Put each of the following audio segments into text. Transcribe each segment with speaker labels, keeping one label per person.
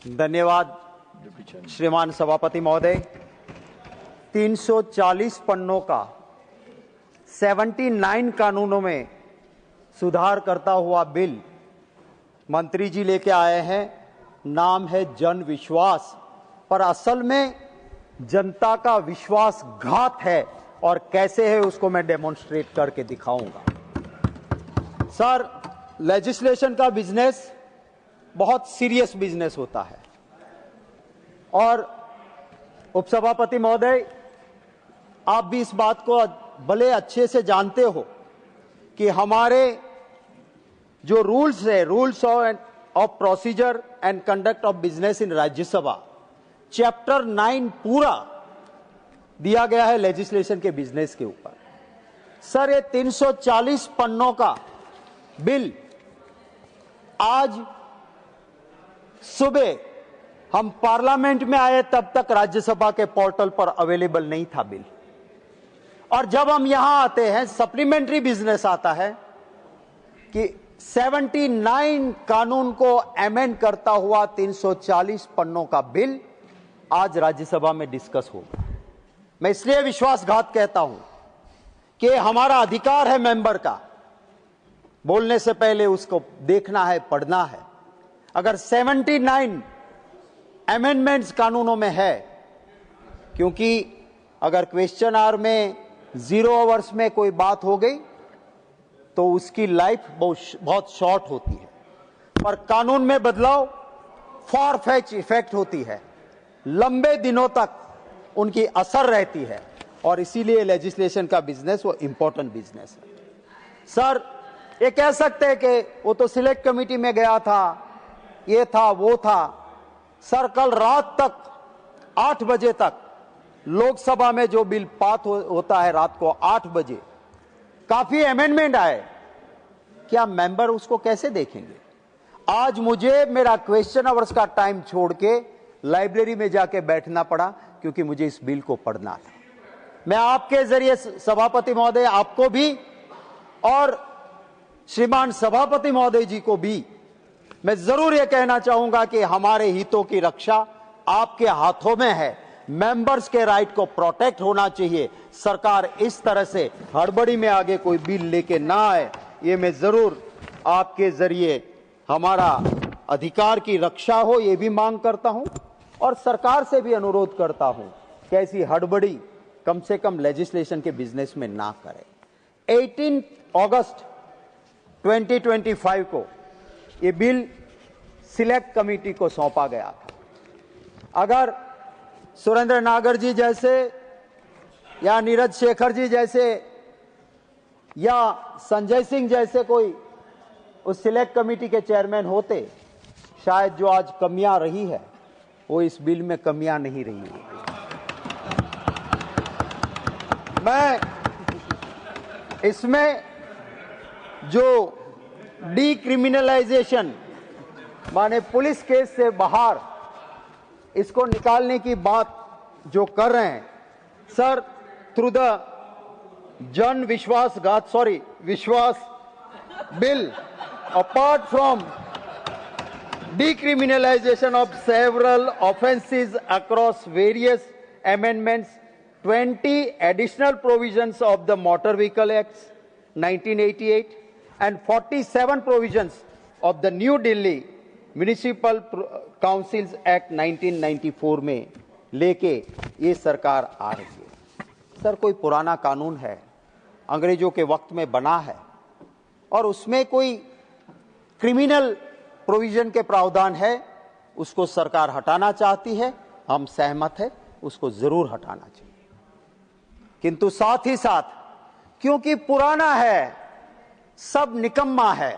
Speaker 1: धन्यवाद श्रीमान सभापति महोदय। 340 पन्नों का 79 कानूनों में सुधार करता हुआ बिल मंत्री जी लेके आए हैं। नाम है जन विश्वास, पर असल में जनता का विश्वासघात है और कैसे है उसको मैं डेमोन्स्ट्रेट करके दिखाऊंगा। सर, लेजिस्लेशन का बिजनेस बहुत सीरियस बिजनेस होता है और उपसभापति महोदय, आप भी इस बात को भले अच्छे से जानते हो कि हमारे जो रूल्स है, rules of procedure and conduct of business in Rajya Sabha, chapter 9 पूरा दिया गया है लेजिस्लेशन के बिजनेस के ऊपर। सर, ये 340 पन्नों का बिल आज सुबह हम पार्लियामेंट में आए तब तक राज्यसभा के पोर्टल पर अवेलेबल नहीं था बिल, और जब हम यहां आते हैं सप्लीमेंट्री बिजनेस आता है कि 79 कानून को अमेंड करता हुआ 340 पन्नों का बिल आज राज्यसभा में डिस्कस होगा। मैं इसलिए विश्वासघात कहता हूं कि हमारा अधिकार है मेंबर का, बोलने से पहले उसको देखना है, पढ़ना है। अगर 79 अमेंडमेंट्स कानूनों में है, क्योंकि अगर क्वेश्चन आवर में 0 आवर्स में कोई बात हो गई तो उसकी लाइफ बहुत शॉर्ट होती है, पर कानून में बदलाव फार फेच इफेक्ट होती है, लंबे दिनों तक उनकी असर रहती है, और इसीलिए लेजिस्लेशन का बिजनेस वो इंपॉर्टेंट बिजनेस है। सर, ये कह सकते हैं कि वो तो सिलेक्ट कमेटी में गया था, ये था वो था। सर, कल रात तक 8 बजे तक लोकसभा में जो बिल पास होता है रात को 8 बजे, काफी अमेंडमेंट आए, क्या मेंबर उसको कैसे देखेंगे? आज मुझे मेरा क्वेश्चन आवर्स का टाइम छोड़ के लाइब्रेरी में जाके बैठना पड़ा क्योंकि मुझे इस बिल को पढ़ना था। मैं आपके जरिए सभापति महोदय, आपको भी और श्रीमान सभापति महोदय जी को भी मैं जरूर यह कहना चाहूंगा कि हमारे हितों की रक्षा आपके हाथों में है। मेंबर्स के राइट को प्रोटेक्ट होना चाहिए। सरकार इस तरह से हड़बड़ी में आगे कोई बिल लेके ना आए, ये मैं जरूर आपके जरिए हमारा अधिकार की रक्षा हो, ये भी मांग करता हूं, और सरकार से भी अनुरोध करता हूं कि ऐसी हड़बड़ी कम से कम लेजिस्लेशन के बिजनेस में ना करें। 18 अगस्त 2025 को ये बिल सिलेक्ट कमेटी को सौंपा गया था। अगर सुरेंद्र नागर जी जैसे या नीरज शेखर जी जैसे या संजय सिंह जैसे कोई उस सिलेक्ट कमेटी के चेयरमैन होते, शायद जो आज कमियां रही है वो इस बिल में कमियां नहीं रही है। मैं इसमें जो डीक्रिमिनलाइजेशन माने पुलिस केस से बाहर इसको निकालने की बात जो कर रहे हैं, सर, थ्रू द जन विश्वास bill, apart from decriminalization of several offenses across various amendments, 20 additional provisions of the Motor Vehicle Act 1988 and 47 provisions of the New Delhi Municipal Councils Act 1994 में लेके ये सरकार आ रही है। सर, कोई पुराना कानून है, अंग्रेजों के वक्त में बना है, और उसमें कोई क्रिमिनल प्रोविजन के प्रावधान है, उसको सरकार हटाना चाहती है, हम सहमत है, उसको जरूर हटाना चाहिए। किंतु साथ ही साथ क्योंकि पुराना है, सब निकम्मा है,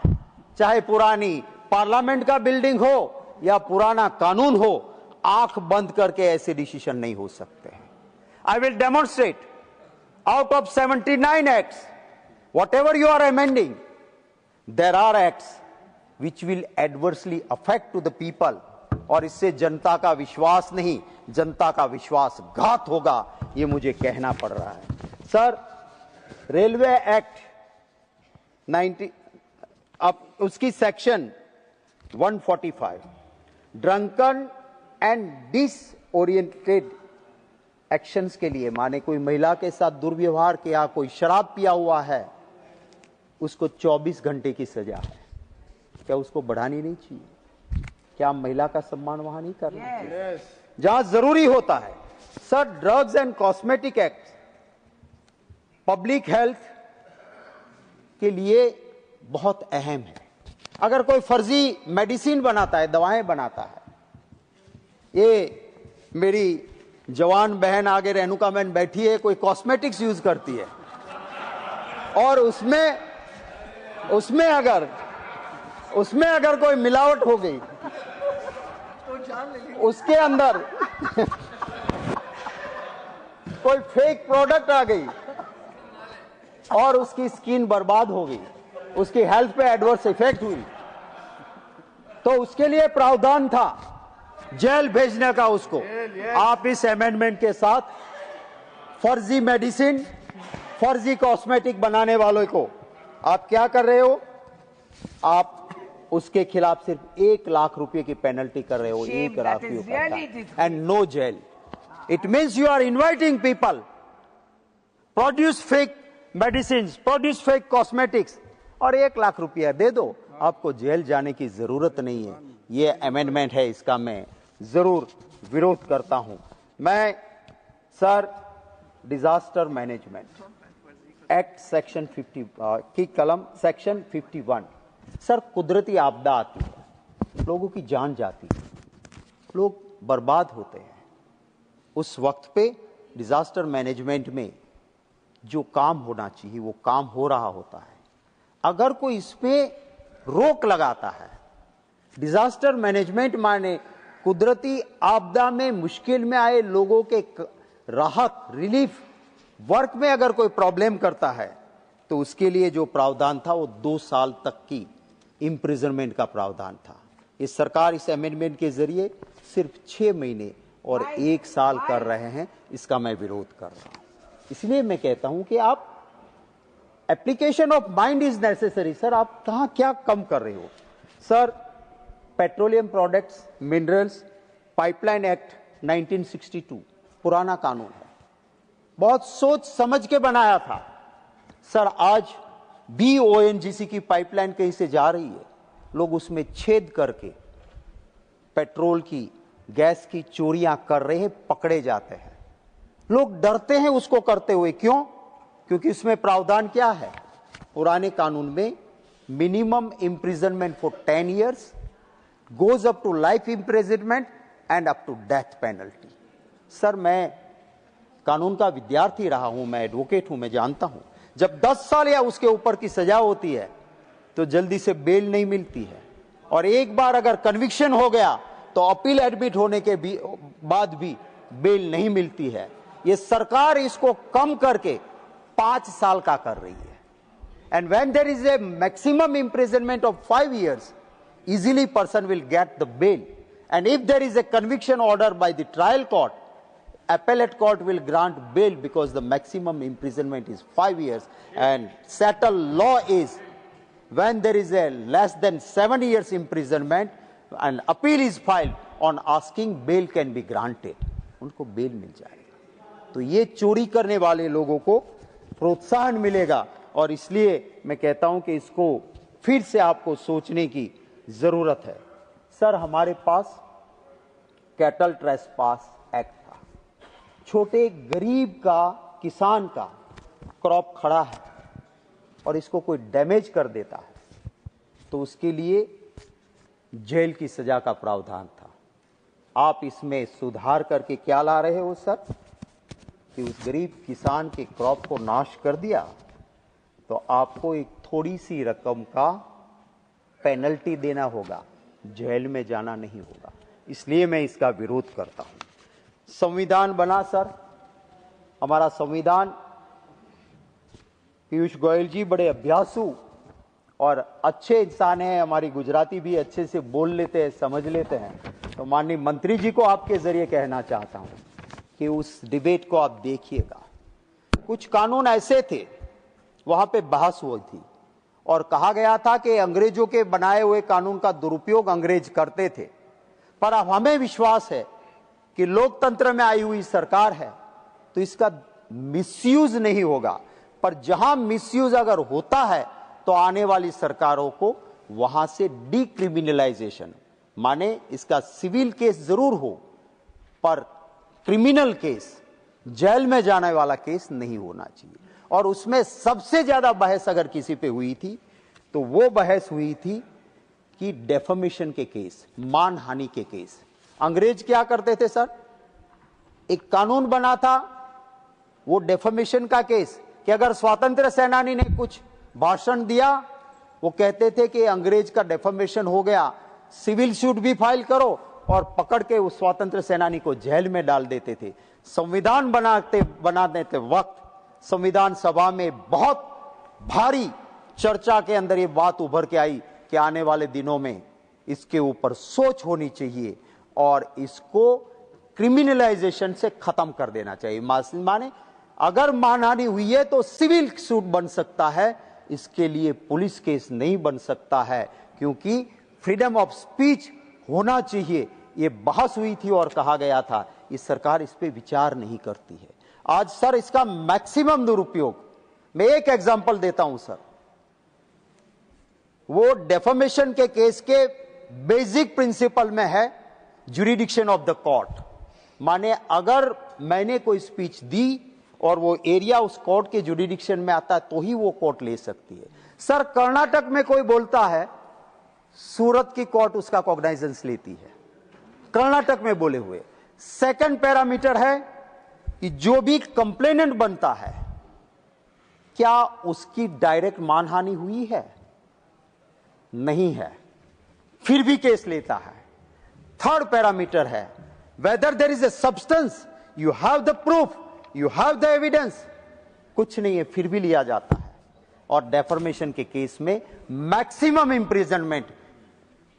Speaker 1: चाहे पुरानी पार्लियामेंट का बिल्डिंग हो या पुराना कानून हो, आंख बंद करके ऐसे डिसीजन नहीं हो सकते हैं। I will demonstrate out of 79 acts, whatever you are amending, there are acts which will adversely affect to the people, और इससे जनता का विश्वास नहीं, जनता का विश्वासघात होगा, ये मुझे कहना पड़ रहा है। सर, रेलवे एक्ट 90, अब उसकी section 145 drunken and disoriented actions के लिए, माने कोई महिला के साथ दुर्व्यवहार किया, कोई शराब पिया हुआ है, उसको 24 घंटे की सजा है। क्या उसको बढ़ानी नहीं चाहिए? क्या महिला का सम्मान वहां नहीं करना चाहिए? जहां जरूरी होता है। Sir, drugs and cosmetic act public health के लिए बहुत अहम है। अगर कोई फर्जी मेडिसिन बनाता है, दवाएं बनाता है, ये मेरी जवान बहन आगे रेणुका मैन बैठी है, कोई कॉस्मेटिक्स यूज करती है और उसमें अगर कोई मिलावट हो गई, उसके अंदर कोई फेक प्रोडक्ट आ गई और उसकी स्किन बर्बाद हो गई, उसकी हेल्थ पे एडवर्स इफेक्ट हुई, तो उसके लिए प्रावधान था जेल भेजने का उसको। आप इस अमेंडमेंट के साथ फर्जी मेडिसिन, फर्जी कॉस्मेटिक बनाने वालों को आप क्या कर रहे हो? आप उसके खिलाफ सिर्फ 1 लाख रुपए की पेनल्टी कर रहे हो। 1 लाख रुपए and no jail. It means you are inviting people produce fake medicine, produce fake cosmetics और 1 लाख रुपया दे दो, आपको जेल जाने की जरूरत नहीं है। ये अमेंडमेंट है, इसका मैं जरूर विरोध करता हूं। मैं sir disaster management act section 50 की कलम सेक्शन 51, सर कुदरती आपदा आती है, लोगों की जान जाती है, लोग बर्बाद होते हैं, उस वक्त पे डिजास्टर मैनेजमेंट में जो काम होना चाहिए वो काम हो रहा होता है। अगर कोई इस पे रोक लगाता है, डिजास्टर मैनेजमेंट माने कुदरती आपदा में मुश्किल में आए लोगों के राहत रिलीफ वर्क में अगर कोई प्रॉब्लम करता है तो उसके लिए जो प्रावधान था वो 2 साल तक की इम्प्रिजनमेंट का प्रावधान था। इस सरकार इस अमेंडमेंट के जरिए सिर्फ 6 महीने और 1 साल कर रहे हैं। इसका मैं विरोध कर रहा हूं। इसलिए मैं कहता हूं कि आप application of mind is necessary. Sir, आप कहां क्या कम कर रहे हो? Sir, petroleum products, minerals, pipeline act 1962 पुराना कानून है, बहुत सोच समझ के बनाया था। सर, आज भी ओएनजीसी की पाइपलाइन कहीं से जा रही है, लोग उसमें छेद करके पेट्रोल की, गैस की चोरियां कर रहे हैं, पकड़े जाते हैं। लोग डरते हैं उसको करते हुए। क्यों? क्योंकि उसमें प्रावधान क्या है? पुराने कानून में minimum imprisonment for 10 years goes up to life imprisonment and up to death penalty. Sir, मैं कानून का विद्यार्थी रहा हूं, मैं एडवोकेट हूं, मैं जानता हूं जब 10 साल या उसके ऊपर की सजा होती है तो जल्दी से बेल नहीं मिलती है, और एक बार अगर कन्विक्शन हो गया तो अपील एडमिट होने के बाद भी बेल नहीं मिलती है। ये सरकार इसको कम करके 5 साल का कर रही है। And when there is a maximum imprisonment of 5 years, easily person will get the bail. And if there is a conviction order by the trial court, appellate court will grant bail because the maximum imprisonment is 5 years. And settled law is when there is a less than 7 years imprisonment, an appeal is filed on asking bail can be granted. उनको bell मिल जाएगा। तो ये चोरी करने वाले लोगों को प्रोत्साहन मिलेगा, और इसलिए मैं कहता हूं कि इसको फिर से आपको सोचने की जरूरत है। सर, हमारे पास कैटल ट्रेसपास एक्ट था। छोटे गरीब का, किसान का क्रॉप खड़ा है और इसको कोई डैमेज कर देता है तो उसके लिए जेल की सजा का प्रावधान था। आप इसमें सुधार करके क्या ला रहे हो सर? कि उस गरीब किसान के क्रॉप को नाश कर दिया तो आपको एक थोड़ी सी रकम का पेनल्टी देना होगा, जेल में जाना नहीं होगा। इसलिए मैं इसका विरोध करता हूं। संविधान बना सर, हमारा संविधान, पीयूष गोयल जी बड़े अभ्यासु और अच्छे इंसान हैं, हमारी गुजराती भी अच्छे से बोल लेते हैं, समझ लेते हैं। तो माननीय मंत्री जी को आपके जरिए कहना चाहता हूं कि उस डिबेट को आप देखिएगा। कुछ कानून ऐसे थे, वहां पे बहस हुई थी और कहा गया था कि अंग्रेजों के बनाए हुए कानून का दुरुपयोग अंग्रेज करते थे, पर अब हमें विश्वास है कि लोकतंत्र में आई हुई सरकार है तो इसका मिसयूज नहीं होगा, पर जहां मिसयूज अगर होता है तो आने वाली सरकारों को वहां से डीक्रिमिनलाइजेशन, माने इसका सिविल केस जरूर हो पर क्रिमिनल केस, जेल में जाने वाला केस नहीं होना चाहिए। और उसमें सबसे ज्यादा बहस अगर किसी पे हुई थी तो वो बहस हुई थी कि डेफेमेशन के केस, मानहानि के केस। अंग्रेज क्या करते थे सर, एक कानून बना था वो डेफेमेशन का केस कि अगर स्वतंत्र सेनानी ने कुछ भाषण दिया, वो कहते थे कि अंग्रेज का डेफेमेशन हो गया, सिविल सूट भी फाइल करो और पकड़ के उस स्वतंत्र सेनानी को जेल में डाल देते थे। संविधान बनाते वक्त संविधान सभा में बहुत भारी चर्चा के अंदर ये बात उभर के आई कि आने वाले दिनों में इसके ऊपर सोच होनी चाहिए और इसको क्रिमिनलाइजेशन से खत्म कर देना चाहिए। माने अगर मानहानि हुई है तो सिविल सूट बन सकता है, इसके लिए पुलिस केस नहीं बन सकता है, क्योंकि फ्रीडम ऑफ स्पीच होना चाहिए। ये बहस हुई थी और कहा गया था ये सरकार इस पे विचार नहीं करती है। आज सर इसका मैक्सिमम दुरुपयोग, मैं एक एग्जांपल देता हूं सर, वो डेफेमेशन के केस के बेसिक प्रिंसिपल में है ज्यूरिडिक्शन ऑफ द कोर्ट। माने अगर मैंने कोई स्पीच दी और वो एरिया उस कोर्ट के ज्यूरिडिक्शन में आता है तो ही वो कोर्ट ले सकती है। सर कर्नाटक में कोई बोलता है, सूरत की कोर्ट उसका कॉग्नाइजेंस लेती है, कर्नाटक में बोले हुए। सेकंड पैरामीटर है कि जो भी कंप्लेनेंट बनता है क्या उसकी डायरेक्ट मानहानि हुई है, नहीं है, फिर भी केस लेता है। थर्ड पैरामीटर है whether there is a substance, you have the proof, you have the evidence, कुछ नहीं है फिर भी लिया जाता है। और डेफर्मेशन के केस में मैक्सिमम इंप्रिजनमेंट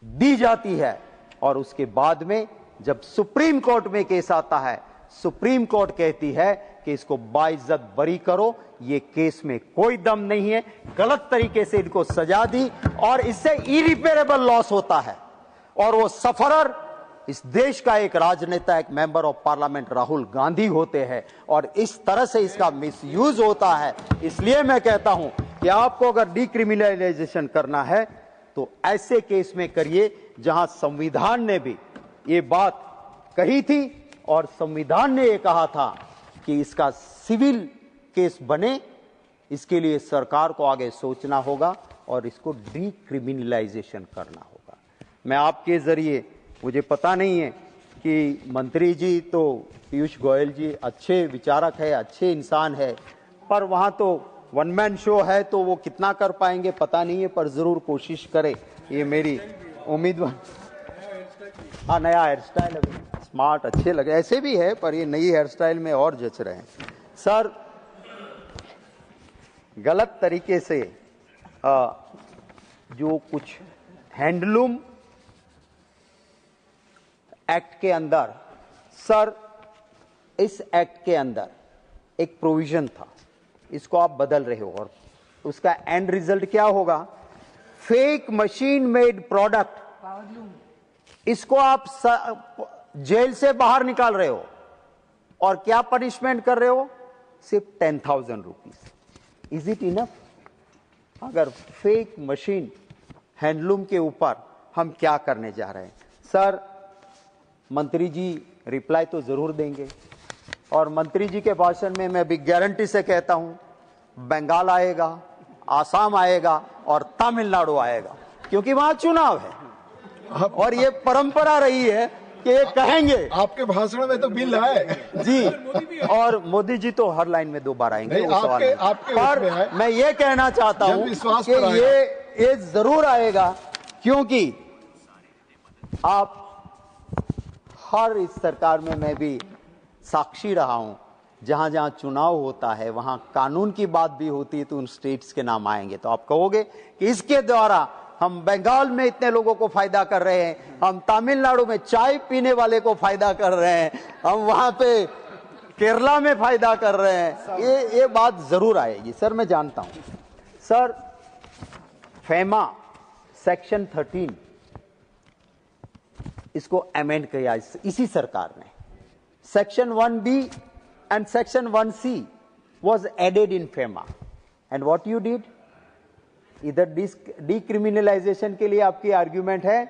Speaker 1: दी जाती है और उसके बाद में जब सुप्रीम कोर्ट में केस आता है, सुप्रीम कोर्ट कहती है कि इसको बाइज्जत बरी करो, ये केस में कोई दम नहीं है, गलत तरीके से इनको सजा दी और इससे इरिपेरेबल लॉस होता है। और वो सफरर इस देश का एक राजनेता, एक member of parliament Rahul Gandhi होते हैं और इस तरह से इसका मिसयूज होता है। इसलिए मैं कहता हूं कि आपको अगर डिक्रिमिनलाइजेशन करना है तो ऐसे केस में करिए जहां संविधान ने भी ये बात कही थी और संविधान ने ये कहा था कि इसका सिविल केस बने। इसके लिए सरकार को आगे सोचना होगा और इसको डिक्रिमिनलाइजेशन करना होगा। मैं आपके जरिए, मुझे पता नहीं है कि मंत्री जी तो पीयूष गोयल जी अच्छे विचारक है, अच्छे इंसान है, पर वहां तो वन मैन शो है तो वो कितना कर पाएंगे पता नहीं है, पर जरूर कोशिश करे, ये मेरी उम्मीद। हाँ, नया हेयर स्टाइल है, स्मार्ट अच्छे लगे, ऐसे भी है पर ये नई हेयर स्टाइल में और जच रहे हैं। सर गलत तरीके से जो कुछ हैंडलूम एक्ट के अंदर, सर इस एक्ट के अंदर एक प्रोविजन था, इसको आप बदल रहे हो और उसका एंड रिजल्ट क्या होगा? फेक मशीन मेड प्रोडक्ट, इसको आप जेल से बाहर निकाल रहे हो और क्या पनिशमेंट कर रहे हो? सिर्फ 10,000 रुपीज। Is it enough? अगर फेक मशीन हैंडलूम के ऊपर हम क्या करने जा रहे हैं? सर मंत्री जी रिप्लाई तो जरूर देंगे और मंत्री जी के भाषण में मैं भी गारंटी से कहता हूं बंगाल आएगा, आसाम आएगा और तमिलनाडु आएगा, क्योंकि वहां चुनाव है और ये परंपरा रही है कि ये कहेंगे।
Speaker 2: आपके भाषण में तो बिल है
Speaker 1: जी, और मोदी जी तो हर लाइन में 2 बार आएंगे,
Speaker 2: वो सवाल है।
Speaker 1: पर मैं ये कहना चाहता हूं कि ये जरूर आएगा, क्योंकि आप हर इस सरकार में मैं भी साक्षी रहा हूं, जहां जहां चुनाव होता है वहां कानून की बात भी होती है तो उन स्टेट्स के नाम आएंगे तो आप कहोगे कि इसके द्वारा हम बंगाल में इतने लोगों को फायदा कर रहे हैं, हम तमिलनाडु में चाय पीने वाले को फायदा कर रहे हैं, हम वहां पे केरला में फायदा कर रहे हैं। ये बात जरूर आएगी सर, मैं जानता हूं। सर फेमा सेक्शन 13 इसको अमेंड किया इसी सरकार ने। Section 1B and section 1C was added in FEMA and what you did, इधर डिक्रिमिनलाइजेशन के लिए आपकी आर्ग्यूमेंट है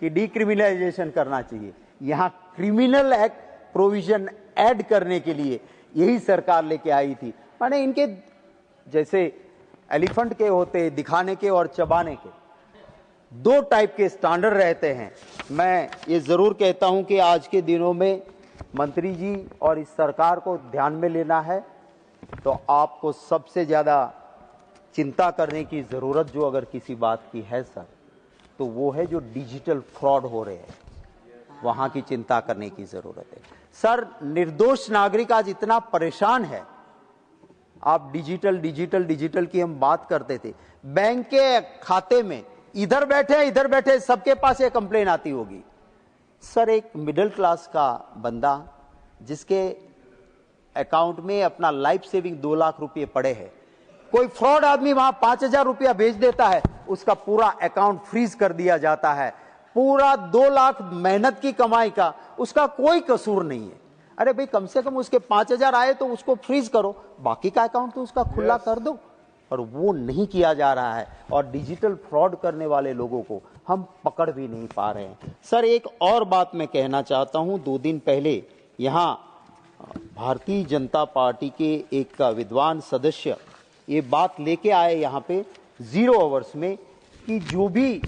Speaker 1: कि डिक्रिमिनलाइजेशन करना चाहिए, यहां क्रिमिनल एक्ट प्रोविजन ऐड करने के लिए यही सरकार लेके आई थी। माने इनके जैसे एलिफेंट के होते दिखाने के और चबाने के, दो टाइप के स्टैंडर्ड रहते हैं। मैं ये जरूर कहता हूं कि आज के दिनों में मंत्री जी और इस सरकार को ध्यान में लेना है, तो आपको सबसे ज्यादा चिंता करने की जरूरत जो अगर किसी बात की है सर, तो वो है जो डिजिटल फ्रॉड हो रहे हैं, वहां की चिंता करने की जरूरत है सर। निर्दोष नागरिक आज इतना परेशान है। आप डिजिटल की हम बात करते थे, बैंक के खाते में इधर बैठे सबके पास ये कंप्लेन आती होगी सर। एक मिडिल क्लास का बंदा जिसके अकाउंट में अपना लाइफ सेविंग 2 लाख रुपए पड़े हैं, कोई फ्रॉड आदमी वहां 5,000 रुपया भेज देता है, उसका पूरा अकाउंट फ्रीज कर दिया जाता है। पूरा 2 लाख मेहनत की कमाई का उसका कोई कसूर नहीं है। अरे भाई कम से कम उसके 5,000 आए तो उसको फ्रीज करो, बाकी का अकाउंट तो उसका खुला कर दो। और वो नहीं किया जा रहा है, और डिजिटल फ्रॉड करने वाले लोगों को हम पकड़ भी नहीं पा रहे हैं सर। एक और बात मैं कहना चाहता हूं, 2 दिन पहले यहां भारतीय जनता पार्टी के एक विद्वान सदस्य ये बात लेके आए यहां पे 0 आवर्स में कि जो भी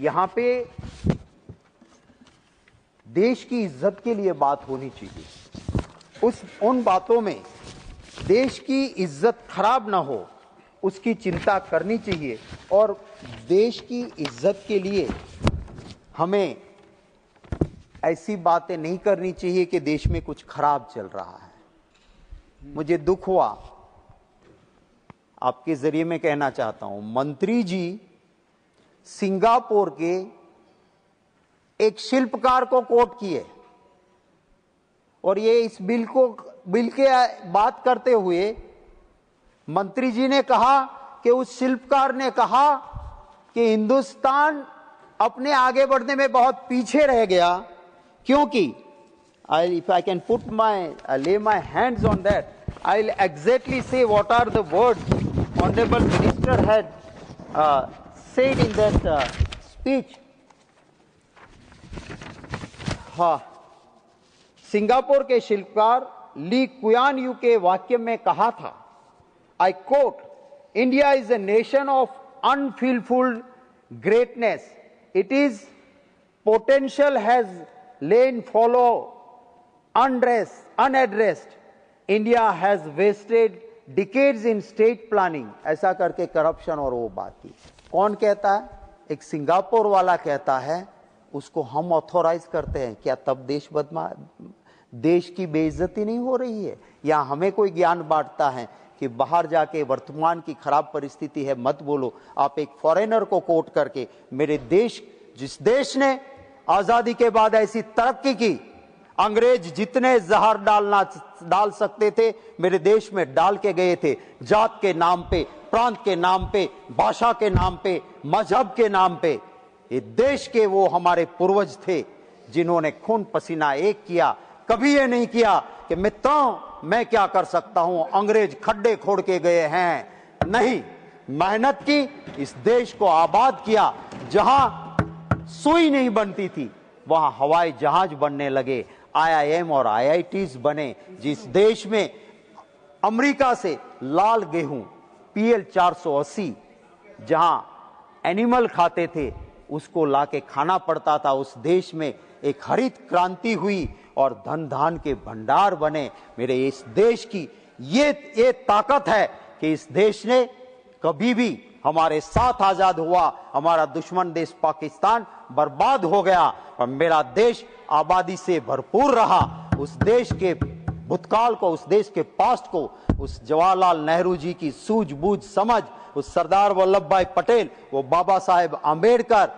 Speaker 1: यहां पे देश की इज्जत के लिए बात होनी चाहिए, उन बातों में देश की इज्जत खराब ना हो उसकी चिंता करनी चाहिए। और देश की इज्जत के लिए हमें ऐसी बातें नहीं करनी चाहिए कि देश में कुछ खराब चल रहा है। मुझे दुख हुआ, आपके जरिए मैं कहना चाहता हूं, मंत्री जी सिंगापुर के एक शिल्पकार को कोट किए, और ये इस बिल के बात करते हुए मंत्री जी ने कहा कि उस शिल्पकार ने कहा कि हिंदुस्तान अपने आगे बढ़ने में बहुत पीछे रह गया, क्योंकि if I can lay my hands on that, I'll exactly say what are the words Honorable Minister had said in that speech. हाँ, सिंगापुर के शिल्पकार ली कुयान यू के वाक्य में कहा था, I quote, India is a nation of unfulfilled greatness. It is potential has lain fallow unaddressed. India has wasted decades in state planning. ऐसा करके करप्शन और वो बात की। कौन कहता है? एक सिंगापुर वाला कहता है, उसको हम ऑथोराइज करते हैं क्या? तब देश की बेइज्जती नहीं हो रही है? या हमें कोई ज्ञान बांटता है कि बाहर जाके वर्तमान की खराब परिस्थिति है मत बोलो। आप एक फॉरेनर को कोट करके मेरे देश, जिस देश ने आजादी के बाद ऐसी तरक्की की, अंग्रेज जितने जहर डाल सकते थे मेरे देश में डाल के गए थे, जात के नाम पे, प्रांत के नाम पे, भाषा के नाम पे, मजहब के नाम पे। ये देश के वो हमारे पूर्वज थे जिन्होंने खून पसीना एक किया। कभी ये नहीं किया कि मित्रों मैं क्या कर सकता हूं, अंग्रेज खड्डे खोद के गए हैं। नहीं, मेहनत की, इस देश को आबाद किया। जहां सुई नहीं बनती थी वहां हवाई जहाज बनने लगे, IIM और IITs बने। जिस देश में अमेरिका से लाल गेहूं PL 480 जहां एनिमल खाते थे उसको लाके खाना पड़ता था, उस देश में एक हरित क्रांति हुई और धन धान के भंडार बने। मेरे इस देश की ये ताकत है कि इस देश ने कभी भी हमारे साथ आजाद हुआ, हमारा दुश्मन देश पाकिस्तान बर्बाद हो गया और मेरा देश आबादी से भरपूर रहा। उस देश के भूतकाल को, उस देश के पास्ट को, उस जवाहरलाल नेहरू जी की सूझबूझ समझ, उस सरदार वल्लभ भाई पटेल, वो बाबा साहेब आंबेडकर,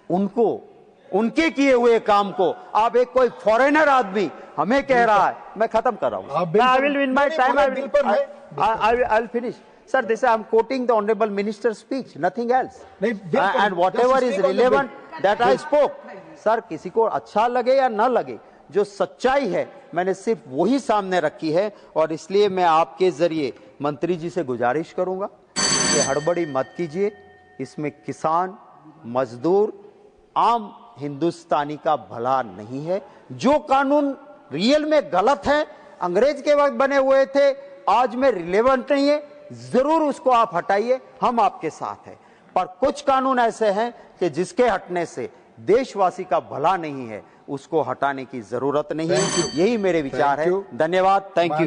Speaker 1: उनको, उनके किए हुए काम को आप एक कोई फॉरेनर आदमी हमें कह रहा है। मैं खत्म कर रहा हूं। I will in my time I'll finish. Sir, this I'm quoting the Honorable Minister's speech, nothing else. And whatever is relevant, that I spoke. Sir, किसी को अच्छा लगे या ना लगे, जो सच्चाई है मैंने सिर्फ वही सामने रखी है। और इसलिए मैं आपके जरिए मंत्री जी से गुजारिश करूंगा कि हड़बड़ी मत कीजिए। इसमें किसान, मजदूर, आम हिंदुस्तानी का भला नहीं है। जो कानून रियल में गलत है, अंग्रेज के वक्त बने हुए थे, आज में रिलेवेंट नहीं है, जरूर उसको आप हटाइए, हम आपके साथ हैं। पर कुछ कानून ऐसे हैं कि जिसके हटने से देशवासी का भला नहीं है, उसको हटाने की जरूरत नहीं है। यही मेरे विचार है। धन्यवाद। Thank you.